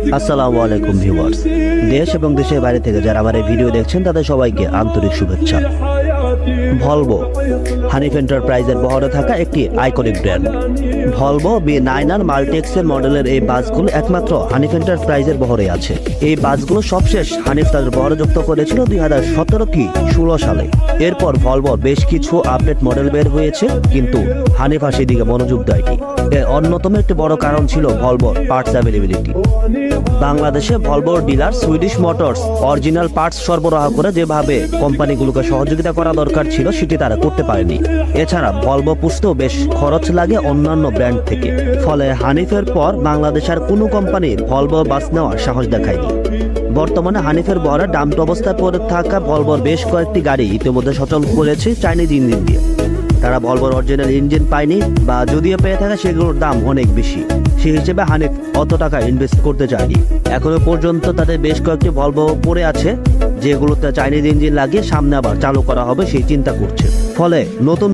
আসসালামু আলাইকুম ভিউয়ার্স, দেশ এবং দেশের বাইরে থেকে যারা আমার এই ভিডিও দেখছেন তাদের সবাইকে আন্তরিক শুভেচ্ছা। ভলভো হানিফ এন্টারপ্রাইজের বহরে থাকা একটি আইকনিক ব্র্যান্ড। ভলভো B9R মাল্টিএক্সেল মডেলের এই বাসগুলো একমাত্র হানিফ এন্টারপ্রাইজের বহরে আছে। এই বাসগুলো সবশেষ হানিফ তাদের বহরে যুক্ত করেছিল 2017 কি 16 সালে। এরপর ভলভোর বেশ কিছু আপডেট মডেল বের হয়েছে, কিন্তু হানিফ আর সেদিকে মনোযোগ দেয়নি। এর অন্যতম একটি বড় কারণ ছিল ভলভোর পার্টস অ্যাভেলেবিলিটি। বাংলাদেশে ভলভোর dealer Swedish motors original parts সরবরাহ করে যেভাবে কোম্পানিগুলোকে সহযোগিতা করা দরকার ছিল সেটি তারা করতে পারেনি। এছাড়া ভলভো পুষতেও বেশ খরচ লাগে অন্যান্য ব্র্যান্ড থেকে। ফলে হানিফের পর বাংলাদেশের কোনো কোম্পানি ভলভো বাস নেওয়ার সাহস দেখায়নি। বর্তমানে হানিফের বহরে ডাম্প অবস্থায় পড়ে থাকা ভলভোর বেশ কয়েকটি গাড়ি ইতিমধ্যে সচল করেছে চাইনিজ ইঞ্জিন দিয়ে। তারা ভলভোর অরিজিনাল ইঞ্জিন পায়নি, বা যদিও পেয়ে থাকে সেগুলোর দাম অনেক বেশি। সেই হিসেবে হানিফ অত টাকা ইনভেস্ট করতে চায়নি। এখনো পর্যন্ত তাদের বেশ কয়েকটি ভলভো পড়ে আছে, যেগুলোতে চাইনিজ ইঞ্জিন লাগিয়ে সামনে আবার চালু করা হবে সেই চিন্তা করছে। ফলে নতুন